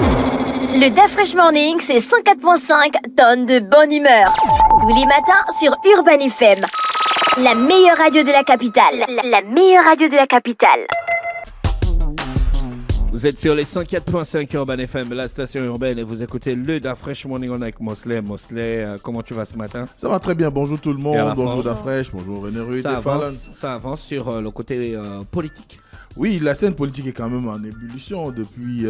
Le DaFresh Morning, c'est 104.5 tonnes de bonne humeur. Tous les matins sur Urban FM. La meilleure radio de la capitale. La meilleure radio de la capitale. Vous êtes sur les 104.5 Urban FM, la station urbaine, et vous écoutez le DaFresh Morning On avec Mosley. Mosley, comment tu vas ce matin? Ça va très bien, bonjour tout le monde, bonjour DaFresh, bonjour René Ruiz. Ça avance sur le côté politique. Oui, la scène politique est quand même en ébullition depuis,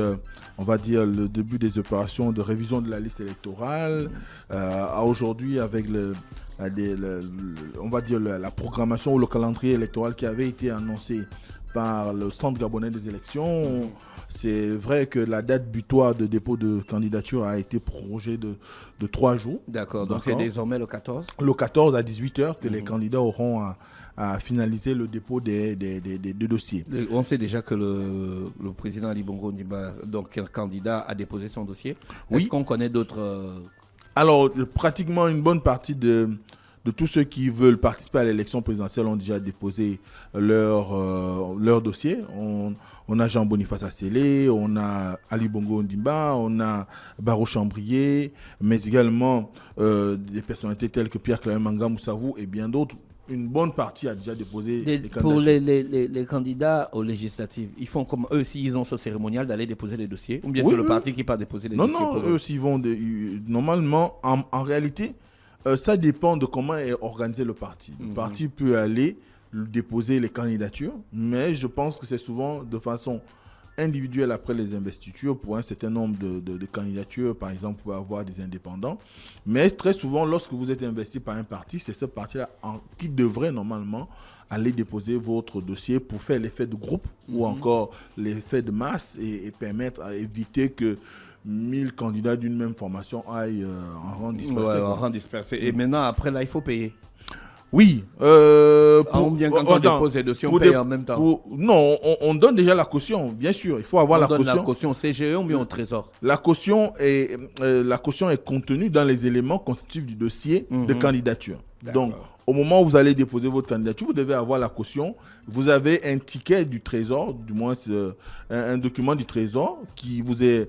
on va dire, le début des opérations de révision de la liste électorale à aujourd'hui avec on va dire la programmation ou le calendrier électoral qui avait été annoncé par le Centre gabonais des élections. C'est vrai que la date butoir de dépôt de candidature a été prorogée de 3 jours. D'accord, donc c'est désormais le 14. Le 14 à 18h que les candidats auront à finaliser le dépôt des dossiers. On sait déjà que le président Ali Bongo Ondimba, donc un candidat, a déposé son dossier. Oui. Est-ce qu'on connaît d'autres Alors, pratiquement une bonne partie de tous ceux qui veulent participer à l'élection présidentielle ont déjà déposé leur dossier. On a Jean-Boniface Assélé, on a Ali Bongo Ondimba, on a Baro Chambrier, mais également des personnalités telles que Pierre-Claver Manga Moussavou et bien d'autres. Une bonne partie a déjà déposé les candidatures. Pour les candidats aux législatives, ils font comme eux, s'ils ont ce cérémonial, d'aller déposer les dossiers? Ou bien c'est le parti qui part déposer les dossiers? Non, eux, s'ils vont... Normalement, en réalité, ça dépend de comment est organisé le parti. Le parti peut aller déposer les candidatures, mais je pense que c'est souvent de façon individuelle après les investitures. Pour un certain nombre de candidatures, par exemple, vous pouvez avoir des indépendants. Mais très souvent, lorsque vous êtes investi par un parti, c'est ce parti-là qui devrait normalement aller déposer votre dossier pour faire l'effet de groupe ou encore l'effet de masse et permettre à éviter que 1000 candidats d'une même formation aillent en rang dispersé. Ouais, en rang dispersé. Et maintenant, après, là, il faut payer. Oui. Bien quand on dépose les dossiers, on paye en même temps. Non, on donne déjà la caution, bien sûr. Il faut avoir la caution. On donne la caution au CGE ou bien au Trésor? La caution est contenue dans les éléments constitutifs du dossier de candidature. Donc, au moment où vous allez déposer votre candidature, vous devez avoir la caution. Vous avez un ticket du Trésor, du moins un document du Trésor qui vous est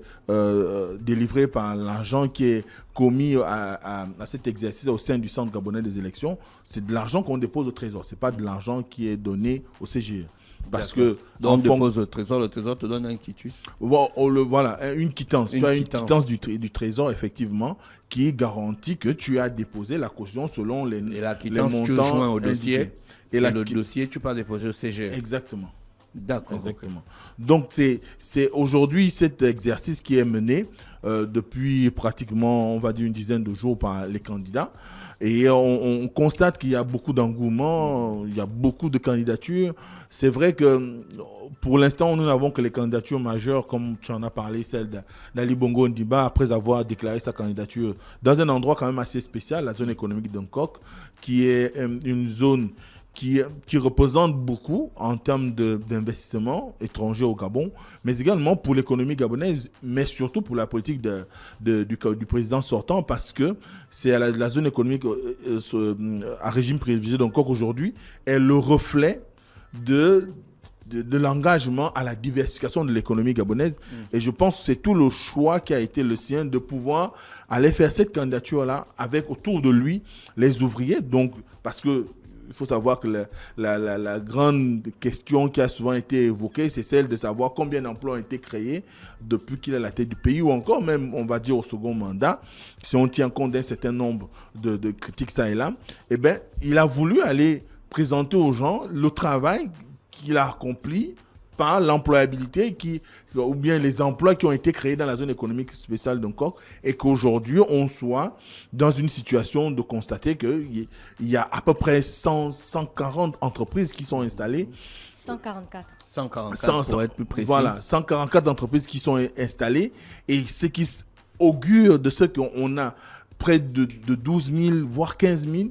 délivré par l'argent qui est commis à cet exercice au sein du Centre gabonais des élections. C'est de l'argent qu'on dépose au Trésor. Ce n'est pas de l'argent qui est donné au CGE. Parce que on dépose au Trésor, le Trésor te donne un quitus. Voilà, une quittance. Tu as une quittance du Trésor, effectivement, qui garantit que tu as déposé la caution selon les montants. Et la quittance, tu joins au dossier. Et le dossier, tu peux déposer au CGE. Exactement. D'accord. Exactement. Donc, c'est aujourd'hui cet exercice qui est mené depuis pratiquement, on va dire, une dizaine de jours par les candidats. Et on constate qu'il y a beaucoup d'engouement, il y a beaucoup de candidatures. C'est vrai que pour l'instant, nous n'avons que les candidatures majeures, comme tu en as parlé, celle d'Ali Bongo Ondimba, après avoir déclaré sa candidature dans un endroit quand même assez spécial, la zone économique d'Ungkok, qui est une zone qui représente beaucoup en termes d'investissement étranger au Gabon, mais également pour l'économie gabonaise, mais surtout pour la politique du président sortant, parce que c'est la zone économique à régime privilégié d'Ungkok aujourd'hui est le reflet de l'engagement à la diversification de l'économie gabonaise. Et je pense que c'est tout le choix qui a été le sien de pouvoir aller faire cette candidature-là avec autour de lui les ouvriers. Donc, parce que il faut savoir que la grande question qui a souvent été évoquée, c'est celle de savoir combien d'emplois ont été créés depuis qu'il est à la tête du pays, ou encore même, on va dire, au second mandat. Si on tient compte d'un certain nombre de critiques ça et là, eh bien, il a voulu aller présenter aux gens le travail qu'il a accompli par l'employabilité ou bien les emplois qui ont été créés dans la zone économique spéciale d'Ungkok, et qu'aujourd'hui, on soit dans une situation de constater qu'il y a à peu près 140 entreprises qui sont installées. 144. 144 pour être plus précis. Voilà, 144 entreprises qui sont installées, et ce qui augure de ce qu'on a près de 12 000, voire 15 000,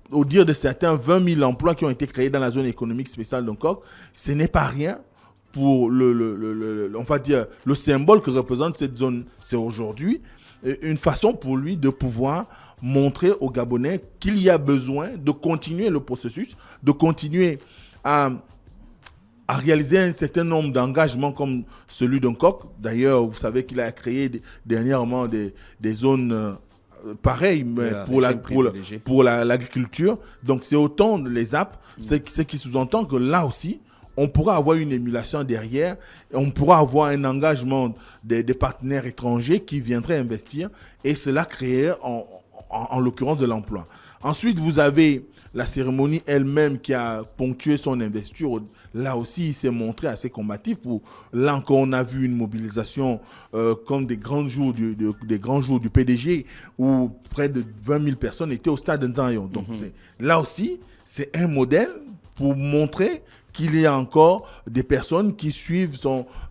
au dire de certains, 20 000 emplois qui ont été créés dans la zone économique spéciale d'Ungkok. Ce n'est pas rien pour on va dire, le symbole que représente cette zone. C'est aujourd'hui une façon pour lui de pouvoir montrer aux Gabonais qu'il y a besoin de continuer le processus, de continuer à à réaliser un certain nombre d'engagements comme celui d'un coq. D'ailleurs, vous savez qu'il a créé dernièrement des zones pareilles pour l'agriculture. Donc, c'est autant les apps, ce qui sous-entend que là aussi, on pourra avoir une émulation derrière, et on pourra avoir un engagement des partenaires étrangers qui viendraient investir et cela créer en l'occurrence de l'emploi. Ensuite, vous avez la cérémonie elle-même qui a ponctué son investiture. Là aussi, il s'est montré assez combatif. Là encore, on a vu une mobilisation comme des grands jours du PDG où près de 20 000 personnes étaient au stade Nzayon. Donc là aussi, c'est un modèle pour montrer qu'il y a encore des personnes qui suivent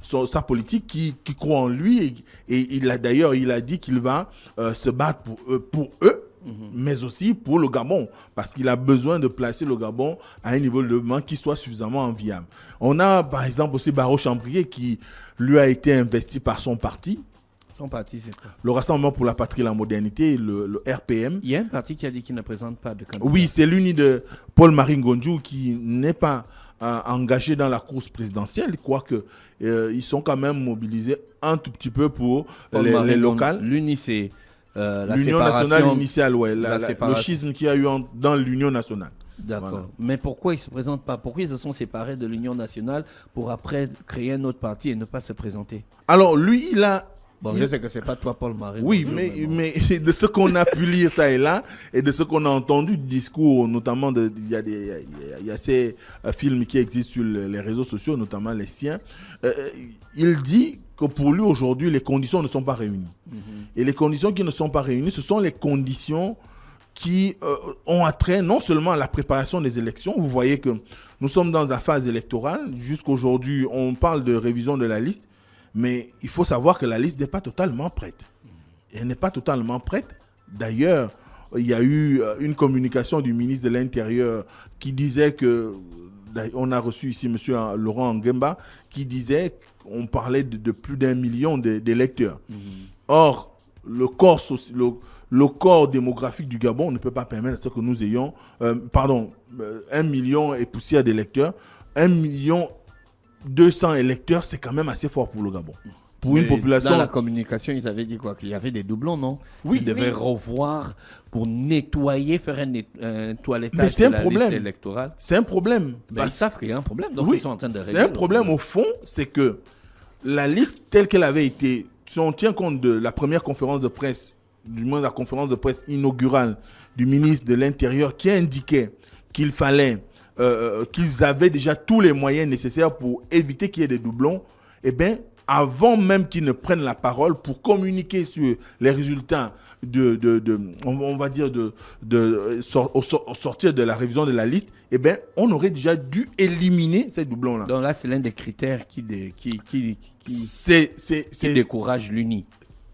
sa politique, qui croient en lui. Et il a dit qu'il va se battre pour eux, mais aussi pour le Gabon, parce qu'il a besoin de placer le Gabon à un niveau de développement qui soit suffisamment enviable. On a par exemple aussi Barreau Chambrier qui lui a été investi par son parti. Son parti, c'est quoi? Le Rassemblement pour la Patrie et la Modernité, le RPM. Il y a un parti qui a dit qu'il ne présente pas de candidat. Oui, c'est l'uni de Paul-Marie Ngonjou qui n'est pas engagé dans la course présidentielle, quoique ils sont quand même mobilisés un tout petit peu pour les locales. L'UNI, c'est l'Union nationale initiale, le schisme qu'il y a eu dans l'Union nationale. D'accord. Voilà. Mais pourquoi ils ne se présentent pas? Pourquoi ils se sont séparés de l'Union nationale pour après créer un autre parti et ne pas se présenter? Alors lui, il a... Bon, je sais que ce n'est pas toi, Paul-Marie. Oui, mais de ce qu'on a pu lire ça et là, et de ce qu'on a entendu du discours, notamment, il y a ces films qui existent sur les réseaux sociaux, notamment les siens, il dit que pour lui, aujourd'hui, les conditions ne sont pas réunies. Et les conditions qui ne sont pas réunies, ce sont les conditions qui ont attrait non seulement à la préparation des élections. Vous voyez que nous sommes dans la phase électorale. Jusqu'aujourd'hui, on parle de révision de la liste. Mais il faut savoir que la liste n'est pas totalement prête. Elle n'est pas totalement prête. D'ailleurs, il y a eu une communication du ministre de l'Intérieur qui disait que, on a reçu ici M. Laurent Nguemba, qui disait qu'on parlait de plus d'1 million d'électeurs. Or, le corps démographique du Gabon ne peut pas permettre à ce que nous ayons, 1 million et poussière d'électeurs, 1 million 200 électeurs, c'est quand même assez fort pour le Gabon. Pour une population... Dans la communication, ils avaient dit quoi? Qu'il y avait des doublons, non? Oui. Ils devaient revoir pour nettoyer, faire un toilettage. Mais c'est de un problème. Liste électorale. C'est un problème. Mais ils savent qu'il y a un problème, donc oui, ils sont en train de régler. C'est un problème au fond, c'est que la liste telle qu'elle avait été, si on tient compte de la première conférence de presse, du moins la conférence de presse inaugurale du ministre de l'Intérieur qui indiquait qu'il fallait... qu'ils avaient déjà tous les moyens nécessaires pour éviter qu'il y ait des doublons, eh bien, avant même qu'ils ne prennent la parole pour communiquer sur les résultats au sortir de la révision de la liste, eh bien, on aurait déjà dû éliminer ces doublons-là. Donc là, c'est l'un des critères qui c'est décourage l'UNI.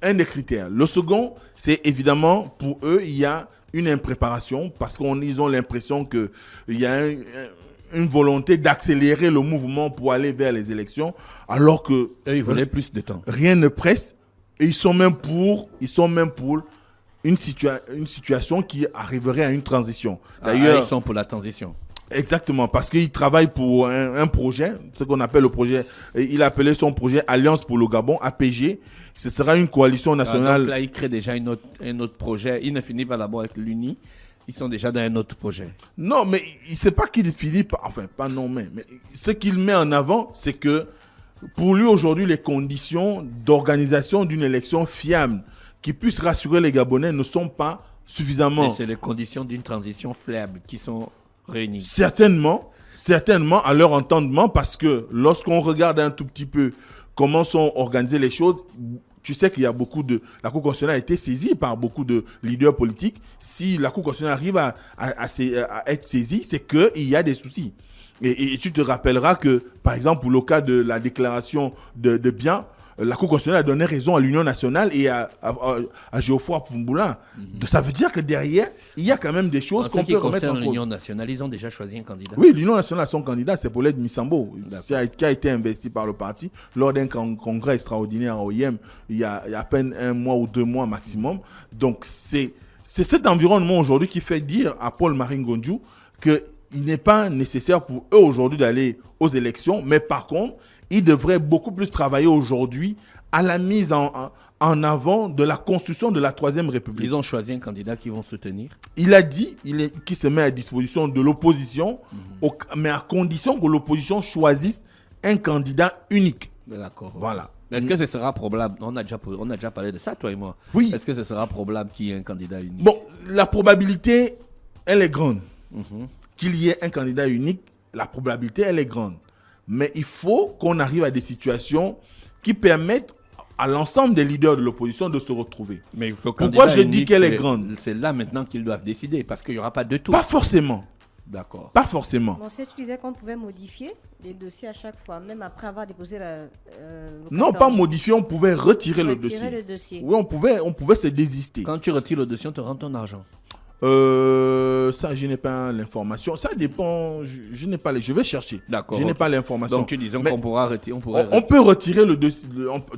Un des critères. Le second, c'est évidemment, pour eux, il y a une impréparation parce qu'ils ont l'impression qu'il y a une volonté d'accélérer le mouvement pour aller vers les élections, alors que ils voulaient plus de temps. Rien ne presse. Et ils sont même pour une situation qui arriverait à une transition. D'ailleurs, ils sont pour la transition. Exactement, parce qu'il travaille pour un projet, ce qu'on appelle le projet, il a appelé son projet Alliance pour le Gabon, APG. Ce sera une coalition nationale. Donc là, il crée déjà un autre projet. Il ne finit pas d'abord avec l'UNI. Ils sont déjà dans un autre projet. Non, mais il ne sait pas qu'il finit par... Enfin, pas non, mais ce qu'il met en avant, c'est que pour lui, aujourd'hui, les conditions d'organisation d'une élection fiable qui puisse rassurer les Gabonais ne sont pas suffisamment... Et c'est les conditions d'une transition fiable qui sont... réunis. Certainement à leur entendement, parce que lorsqu'on regarde un tout petit peu comment sont organisées les choses, tu sais qu'il y a la Cour constitutionnelle a été saisie par beaucoup de leaders politiques. Si la Cour constitutionnelle arrive à être saisie, c'est qu'il y a des soucis. Et tu te rappelleras que, par exemple, pour le cas de la déclaration de biens, la Cour constitutionnelle a donné raison à l'Union nationale et à Geoffroy Poumboulan. Ça veut dire que derrière, il y a quand même des choses qu'on peut remettre en cause. L'Union nationale, ils ont déjà choisi un candidat. Oui, l'Union nationale a son candidat, c'est Paulette Misambo, qui a été investi par le parti lors d'un congrès extraordinaire à OIM il y a à peine 1 mois ou 2 mois maximum. Donc, c'est cet environnement aujourd'hui qui fait dire à Paul-Marie Ngonjou il n'est pas nécessaire pour eux aujourd'hui d'aller aux élections, mais par contre, ils devraient beaucoup plus travailler aujourd'hui à la mise en avant de la construction de la Troisième République. Ils ont choisi un candidat qu'ils vont soutenir. Il a dit qu'il se met à disposition de l'opposition, mais à condition que l'opposition choisisse un candidat unique. D'accord. Voilà. Est-ce que ce sera probable? On a déjà parlé de ça, toi et moi. Oui. Est-ce que ce sera probable qu'il y ait un candidat unique? Bon, la probabilité, elle est grande. Qu'il y ait un candidat unique, la probabilité, elle est grande. Mais il faut qu'on arrive à des situations qui permettent à l'ensemble des leaders de l'opposition de se retrouver. Mais pourquoi je dis qu'elle est grande? C'est là maintenant qu'ils doivent décider, parce qu'il n'y aura pas de tour. Pas forcément. D'accord. Pas forcément. On sait, tu disais qu'on pouvait modifier les dossiers à chaque fois, même après avoir déposé le Non, 14. pas modifier, on pouvait retirer le dossier. le dossier. Oui, on pouvait se désister. Quand tu retires le dossier, on te rend ton argent. Ça, je n'ai pas l'information. Ça dépend. Je n'ai pas les. Je vais chercher. D'accord. Je n'ai pas l'information. Donc tu disais Mais qu'on pourra retirer. on peut retirer le dossier.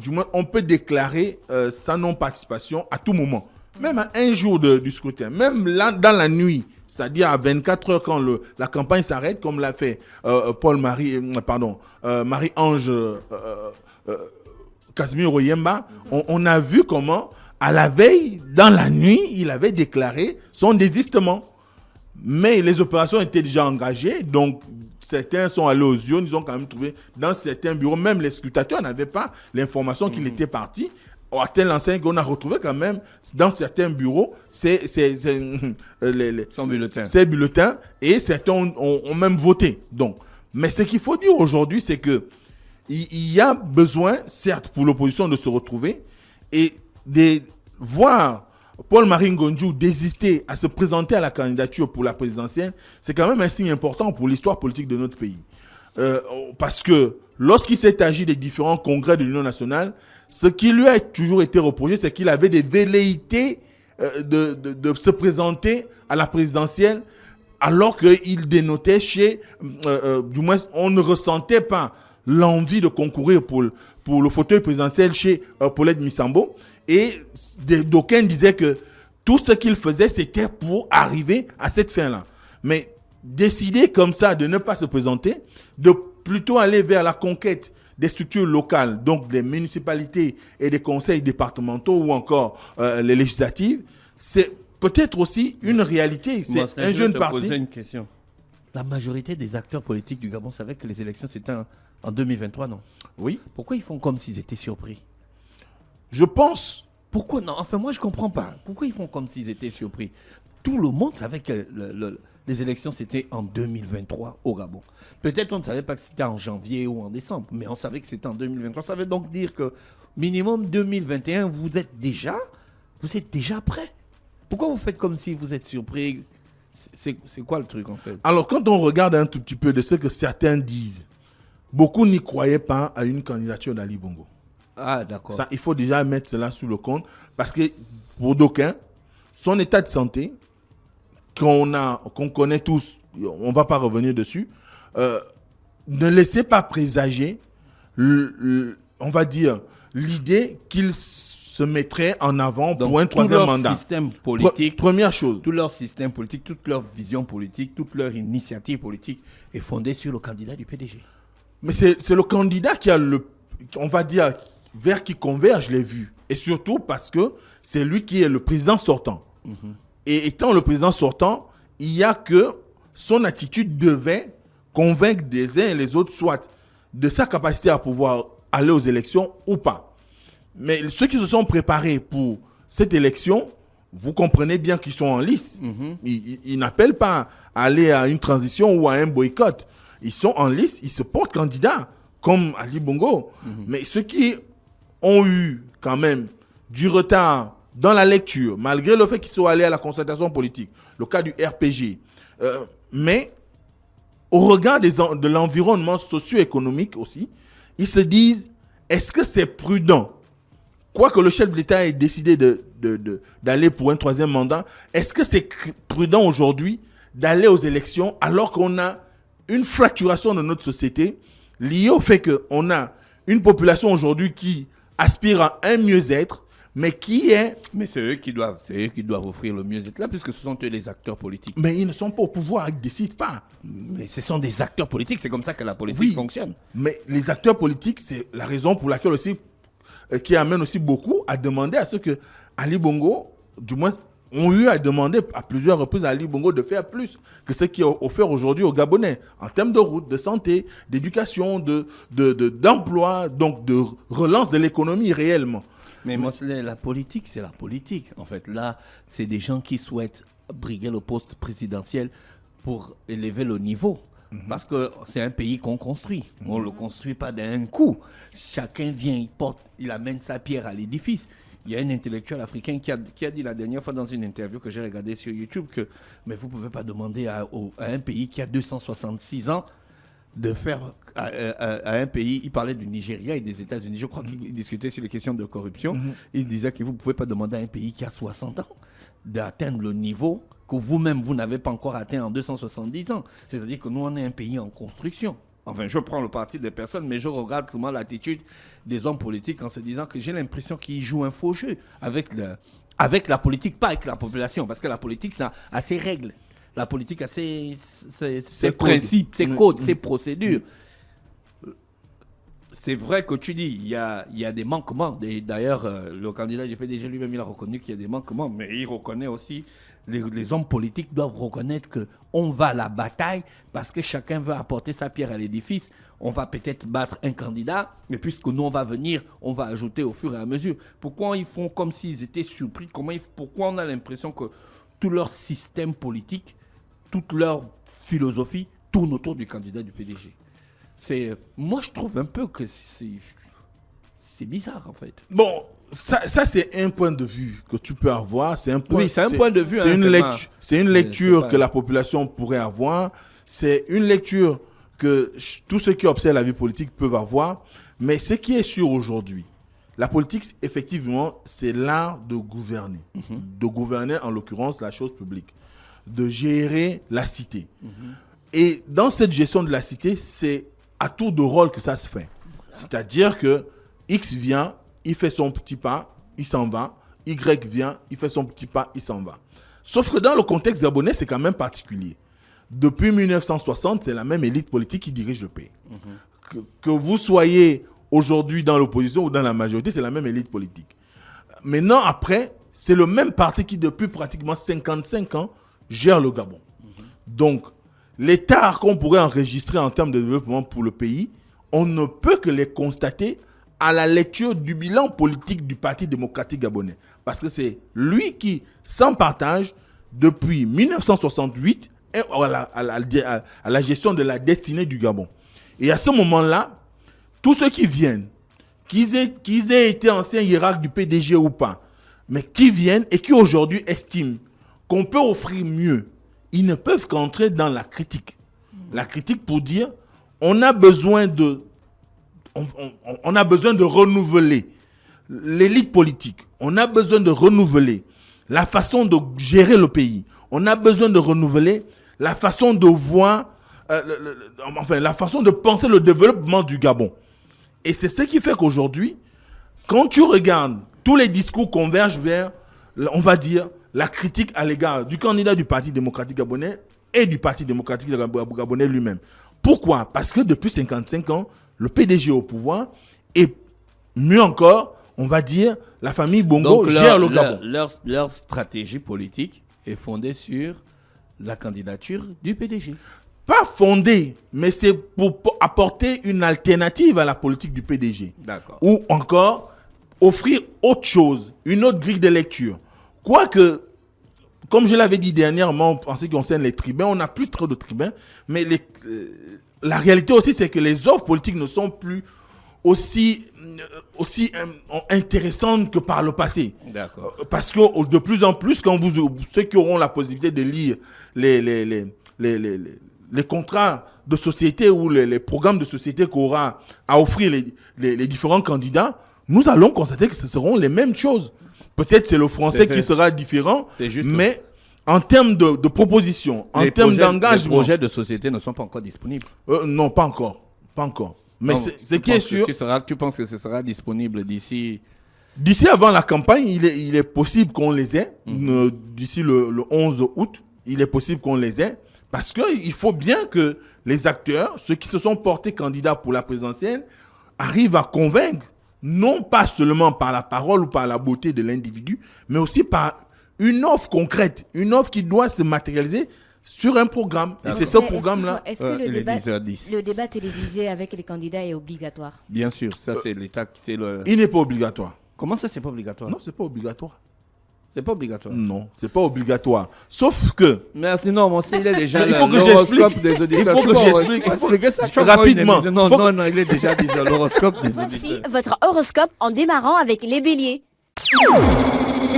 Du moins, on peut déclarer sa non-participation à tout moment. Même à un jour du scrutin. Même là, dans la nuit. C'est-à-dire à 24 heures quand la campagne s'arrête, comme l'a fait Marie-Ange Casimir Oyemba. On a vu comment, à la veille, dans la nuit, il avait déclaré son désistement. Mais les opérations étaient déjà engagées, donc certains sont allés aux urnes, ils ont quand même trouvé dans certains bureaux, même les scrutateurs n'avaient pas l'information qu'il était parti. À telle enseigne qu'on a retrouvé quand même dans certains bureaux ces bulletins, et certains ont même voté. Donc, mais ce qu'il faut dire aujourd'hui, c'est que il y a besoin, certes, pour l'opposition de se retrouver et de voir Paul-Marie Ngonjou désister à se présenter à la candidature pour la présidentielle. C'est quand même un signe important pour l'histoire politique de notre pays. Parce que lorsqu'il s'est agi des différents congrès de l'Union nationale, ce qui lui a toujours été reproché, c'est qu'il avait des velléités de se présenter à la présidentielle, alors qu'il dénotait du moins, on ne ressentait pas l'envie de concourir pour le fauteuil présidentiel chez Paulette Misambo. Et d'aucuns disaient que tout ce qu'il faisait, c'était pour arriver à cette fin-là. Mais décider comme ça de ne pas se présenter, de plutôt aller vers la conquête des structures locales, donc des municipalités et des conseils départementaux ou encore les législatives, c'est peut-être aussi une réalité. C'est un jeune parti. Je vais te poser une question. La majorité des acteurs politiques du Gabon savaient que les élections c'était en 2023, non? Oui. Pourquoi ils font comme s'ils étaient surpris? Je pense. Pourquoi non? Enfin, moi je comprends pas. Pourquoi ils font comme s'ils étaient surpris? Tout le monde savait que les élections, c'était en 2023 au Gabon. Peut-être on ne savait pas que c'était en janvier ou en décembre, mais on savait que c'était en 2023. Ça veut donc dire que minimum 2021, vous êtes déjà prêt. Pourquoi vous faites comme si vous êtes surpris? C'est quoi le truc en fait? Alors quand on regarde un tout petit peu de ce que certains disent, beaucoup n'y croyaient pas à une candidature d'Ali Bongo. Ah d'accord. Ça, il faut déjà mettre cela sous le compte parce que pour d'aucuns, son état de santé, qu'on connaît tous, on ne va pas revenir dessus, ne laissez pas présager, on va dire, l'idée qu'il se mettrait en avant donc, pour un troisième mandat. Système politique, première chose. Tout leur système politique, toute leur vision politique, toute leur initiative politique est fondée sur le candidat du PDG. Mais c'est le candidat qui a on va dire, vers qui converge les vues. Et surtout parce que c'est lui qui est le président sortant. Et étant le président sortant, il y a que son attitude devait convaincre des uns et les autres, soit de sa capacité à pouvoir aller aux élections ou pas. Mais ceux qui se sont préparés pour cette élection, vous comprenez bien qu'ils sont en lice. Ils n'appellent pas à aller à une transition ou à un boycott. Ils sont en lice, ils se portent candidats, comme Ali Bongo. Mais ceux qui ont eu quand même du retard dans la lecture, malgré le fait qu'ils soient allés à la concertation politique, le cas du RPG, mais au regard de l'environnement socio-économique aussi, ils se disent, est-ce que c'est prudent? Quoique le chef de l'État ait décidé d'aller pour un troisième mandat, est-ce que c'est prudent aujourd'hui d'aller aux élections alors qu'on a une fracturation de notre société liée au fait qu'on a une population aujourd'hui qui aspire à un mieux-être, mais qui est... Mais c'est eux qui doivent offrir le mieux-être là, puisque ce sont eux les acteurs politiques. Mais ils ne sont pas au pouvoir, ils ne décident pas. Mais ce sont des acteurs politiques, c'est comme ça que la politique fonctionne. Mais les acteurs politiques, c'est la raison pour laquelle aussi, qui amène aussi beaucoup à demander à ce que Ali Bongo, du moins, ont eu à demander à plusieurs reprises à Ali Bongo de faire plus que ce qui est offert aujourd'hui aux Gabonais en termes de route, de santé, d'éducation, d'emploi, donc de relance de l'économie réellement. Mais Mosley, la politique, c'est la politique. En fait, là, c'est des gens qui souhaitent briguer le poste présidentiel pour élever le niveau. Parce que c'est un pays qu'on construit. On ne le construit pas d'un coup. Chacun vient, il amène sa pierre à l'édifice. Il y a un intellectuel africain qui a dit la dernière fois dans une interview que j'ai regardée sur YouTube que mais vous ne pouvez pas demander à un pays qui a 266 ans de faire à un pays, il parlait du Nigeria et des États-Unis, je crois qu'il discutait sur les questions de corruption, il disait que vous ne pouvez pas demander à un pays qui a 60 ans d'atteindre le niveau que vous-même, vous n'avez pas encore atteint en 270 ans. C'est-à-dire que nous, on est un pays en construction. Enfin, je prends le parti des personnes, mais je regarde souvent l'attitude des hommes politiques en se disant que j'ai l'impression qu'ils jouent un faux jeu avec la politique, pas avec la population, parce que la politique, ça a ses règles. La politique a ses principes, ses codes, ses procédures. C'est vrai que tu dis, il y a des manquements. D'ailleurs, le candidat du PDG lui-même, il a reconnu qu'il y a des manquements, mais il reconnaît aussi, les hommes politiques doivent reconnaître qu'on va à la bataille parce que chacun veut apporter sa pierre à l'édifice. On va peut-être battre un candidat, mais puisque nous, on va venir, on va ajouter au fur et à mesure. Pourquoi ils font comme s'ils étaient surpris? Pourquoi on a l'impression que tout leur système politique, toute leur philosophie tourne autour du candidat du PDG? Moi, je trouve un peu que c'est bizarre, en fait. Bon, ça c'est un point de vue que tu peux avoir. C'est un point de vue. C'est une lecture que la population pourrait avoir. C'est une lecture que tous ceux qui observent la vie politique peuvent avoir. Mais ce qui est sûr aujourd'hui, la politique, effectivement, c'est l'art de gouverner. De gouverner, en l'occurrence, la chose publique. De gérer la cité. Et dans cette gestion de la cité, c'est à tour de rôle que ça se fait. C'est-à-dire que X vient, il fait son petit pas, il s'en va. Y vient, il fait son petit pas, il s'en va. Sauf que dans le contexte gabonais, c'est quand même particulier. Depuis 1960, c'est la même élite politique qui dirige le pays. Que vous soyez aujourd'hui dans l'opposition ou dans la majorité, c'est la même élite politique. Maintenant, après, c'est le même parti qui, depuis pratiquement 55 ans, gère le Gabon. Donc, les tares qu'on pourrait enregistrer en termes de développement pour le pays, on ne peut que les constater à la lecture du bilan politique du Parti démocratique gabonais. Parce que c'est lui qui, sans partage, depuis 1968, est à la gestion de la destinée du Gabon. Et à ce moment-là, tous ceux qui viennent, qu'ils aient été anciens hiérarques du PDG ou pas, mais qui viennent et qui aujourd'hui estiment qu'on peut offrir mieux, ils ne peuvent qu'entrer dans la critique. La critique pour dire, on a besoin de renouveler l'élite politique. On a besoin de renouveler la façon de gérer le pays. On a besoin de renouveler la façon de voir, la façon de penser le développement du Gabon. Et c'est ce qui fait qu'aujourd'hui, quand tu regardes, tous les discours convergent vers, on va dire, la critique à l'égard du candidat du Parti démocratique gabonais et du Parti démocratique gabonais lui-même. Pourquoi? Parce que depuis 55 ans, le PDG au pouvoir et mieux encore, on va dire, la famille Bongo gère le Gabon. Leur stratégie politique est fondée sur la candidature du PDG. Pas fondée, mais c'est pour apporter une alternative à la politique du PDG. D'accord. Ou encore, offrir autre chose, une autre grille de lecture. Quoique, comme je l'avais dit dernièrement, en ce qui concerne les tribuns, on n'a plus trop de tribuns, mais la réalité aussi, c'est que les offres politiques ne sont plus aussi intéressantes que par le passé. D'accord. Parce que de plus en plus, quand ceux qui auront la possibilité de lire les contrats de société ou les programmes de société qu'aura à offrir les différents candidats, nous allons constater que ce seront les mêmes choses. Peut-être c'est le français qui sera différent, mais en termes de propositions, en termes d'engagement... Les projets de société ne sont pas encore disponibles. Non, pas encore. Mais ce qui est sûr... Tu penses que ce sera disponible d'ici D'ici avant la campagne, il est possible qu'on les ait. D'ici le 11 août, il est possible qu'on les ait. Parce qu'il faut bien que les acteurs, ceux qui se sont portés candidats pour la présidentielle, arrivent à convaincre, non pas seulement par la parole ou par la beauté de l'individu, mais aussi par une offre concrète, une offre qui doit se matérialiser sur un programme. Et c'est ce programme-là. Est-ce que il est 10h10. le débat télévisé avec les candidats est obligatoire? Bien sûr, ça c'est l'État qui c'est le. Il n'est pas obligatoire. Comment ça c'est pas obligatoire? Non, c'est pas obligatoire. C'est pas obligatoire. Non, c'est pas obligatoire. Sauf que Mais sinon, mon il est déjà il faut que l'horoscope j'explique. des auditeurs. Il faut que j'explique. Expliquez ça Rapidement. Non, il est déjà dit l'horoscope des Voici auditeurs. votre horoscope en démarrant avec les béliers.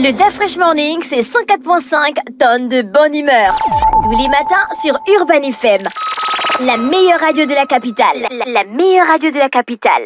Le DAF Fresh Morning, c'est 104.5 tonnes de bonne humeur. Tous les matins sur Urban FM. La meilleure radio de la capitale. La meilleure radio de la capitale.